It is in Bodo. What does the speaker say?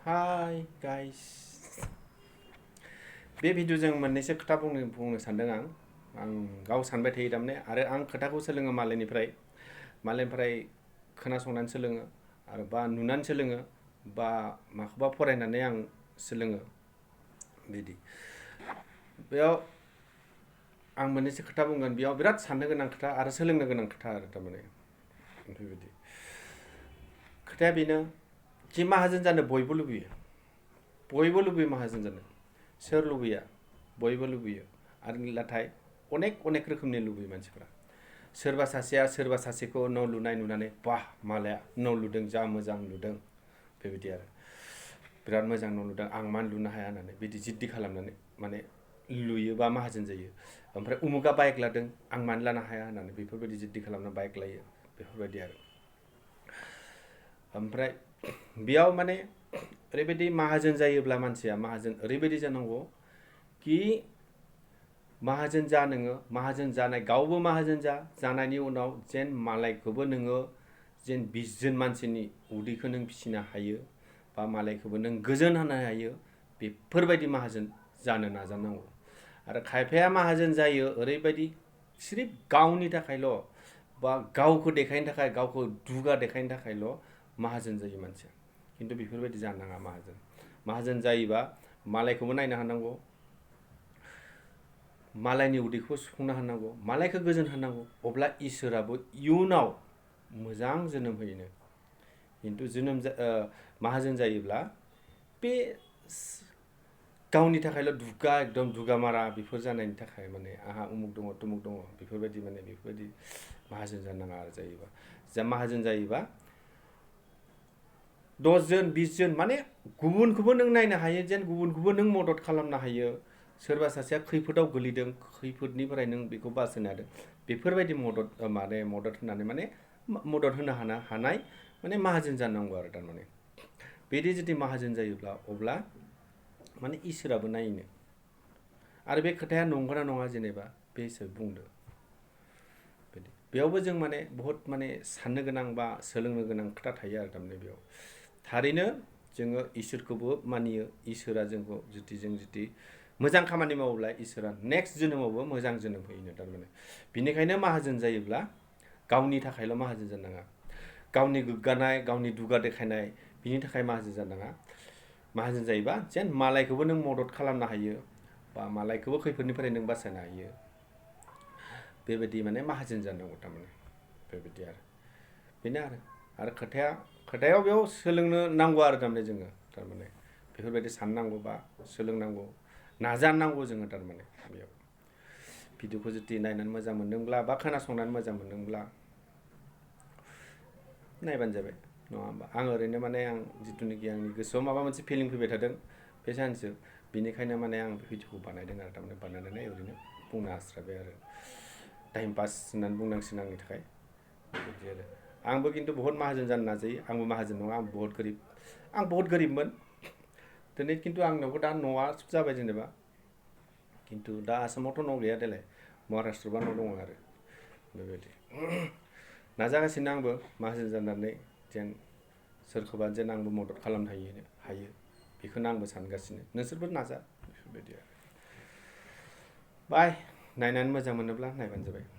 हाय गाइस बे भिडिअजों मोननैसो खोथा बुंनो सानदों आं गाव सानबाय थायो थारमाने आरो आं खोथाखौ सोलोङो मालायनिफ्राय खोनासंनानै सोलोङो आरो बा नुनानै सोलोङो बा माखौबा फरायनानै आं सोलोङो बिदि बेयाव आं मोननैसो खोथा बुंगोन बेयाव बिराद साननो गोनां खोथा आरो सोलोंनो गोनां खोथा आरो थारमाने बेबायदि खोथाया बेनो कि माहाजोन जानो बयबो लुबैयो माहाजोन जानो सोर लुबैया बयबो लुबैयो आरो नाथाय अनेक रोखोमनि लुबैयो मानसिफ्रा सोरबा सासेया सोरबा सासेखौ न' लुनाय नुनानै बाह मालाया न' लुदों जा मोजां लुदों बेबायदि आरो बिराद मोजां न' लुदों आं मानो लुनो हाया होननानै बिदि जिद्दि खालामनानै माने लुयोबा माहाजोन जायो ओमफ्राय उमुगा बाइक लादों आं मानो लानो हाया होननानै बेफोरबायदि जिद्दि खालामना बाइक लायो बेफोरबायदि आरो ओमफ्राय बेयाव माने ओरैबायदि माहाजोन जायोब्ला मानसिया माहाजोन ओरैबायदि जानांगौ कि माहाजोन जा नोङो माहाजोन जानाय गावबो माहाजोन जानायनि उनाव जेन मालायखौबो नोङो जेन 20 जन मानसिनि उदैखौ नों फिसिनो हायो बा मालायखौबो नों गोजोन होनो हायो बेफोरबायदि माहाजोन जानो नाजानांगौ आरो खायफाया माहाजोन जायो ओरैबायदि सिर्फ गावनि थाखायल' बा गावखौ देखायनो थाखाय गावखौ दुगा देखायनो थाखायल' माहाजोन जायो मानसिया खिन्थु बेफोरबायदि जानो नाङा माहाजोन जायोबा मालायखौबो नायनो हानांगौ मालायनि उदैखौ सुफुंनो हानांगौ मालायखौ गोजोन होनांगौ अब्ला इसोराबो इयुनाव मोजां जोनोम होयोनो खिन्थु माहाजोन जायोब्ला बे गावनि थाखायल' एकदम दुगामारा बेफोर जानायनि थाखाय माने आहा उमुक दङ तुमुक दङ बेफोरबायदि माहाजोन जानो नाङा आरो जायोबा माहाजोन जायोबा 10 जन 20 जन माने गुबुनखौबो नों नायनो हायो जेन गुबुनखौबो नों मदद खालामनो हायो सोरबा सासेया खैफोदाव गोलैदों खैफोदनिफ्राय नों बेखौ बासायनो हादों बेफोरबायदि मदद होनो हानाय माने माहाजोन जानांगौ आरो थारमाने बिदि जुदि माहाजोन जायोब्ला अब्ला माने इसोराबो नायनो आरो बे खोथाया नंगौना नङा जेनेबा बे हिसाबै बुंदो बेयावबो जों माने बहुत माने साननो गोनां बा सोलोंनो गोनां खोथा थायो आरो थारमाने बेयाव थारैनो जोङो इसोरखौबो मानियो इसोरा जोंखौ जुदि मोजां खामानि मावोब्ला इसोरा नेक्स्ट जोनोमावबो मोजां जोनोम होयोनो थारमाने बिनिखायनो माहाजोन जायोब्ला गावनि थाखायल' माहाजोन जानाङा गावनि गोग्गानाय गावनि दुगा देखायनाय बिनि थाखाय माहाजोन जानाङा माहाजोन जायोबा जेन मालायखौबो नों मदद खालामनो हायो बा मालायखौबो खैफोदनिफ्राय नों बासायनो हायो बेबायदि माने माहाजोन जानांगौ थारमाने बेबायदि आरो बेनो आरो खोथायाव बेयाव सोलोंनो नांगौ आरो थारमाने जोङो थारमाने बेफोरबायदि साननांगौ बा सोलोंनांगौ नाजानांगौ जोङो थारमाने बेयाव भिडिअखौ जुदि नायनानै मोजां मोनदोंब्ला बा खोनासंनानै मोजां मोनदोंब्ला नायबानो जाबाय नङा होमबा आं ओरैनो माने आं जिथुनाखि आंनि गोसोआव माबा मोनसे फिलिं फैबाय थादों बे सानसो बेनिखायनो माने आं भिडिअखौ बानायदों आरो थारमाने बानायनानै ओरैनो बुंनो हास्रायबाय आरो टाइम पास होननानै बुंनांसिगोन आंनि थाखाय बेबायदि आरो आंबो खिन्थु बहुत माहाजोन जानो नाजायो आंबो माहाजोन नङा आं बहुत गोरिबमोन दिनै खिन्थु आंनावबो दा न'आ जाबाय जेनेबा खिन्थु दा आसामावथ' न' गैया देलाय महाराष्ट्रबा न' दङ आरो बेबायदि नाजागासिनो आंबो माहाजोन जानानै जेन सोरखौबा जेन आंबो मदद खालामनो हायो बेखौनो आंबो सानगासिनो नोंसोरबो नाजा बेफोरबायदि आरो बाय नायनानै मोजां मोनोब्ला नायबानो जाबाय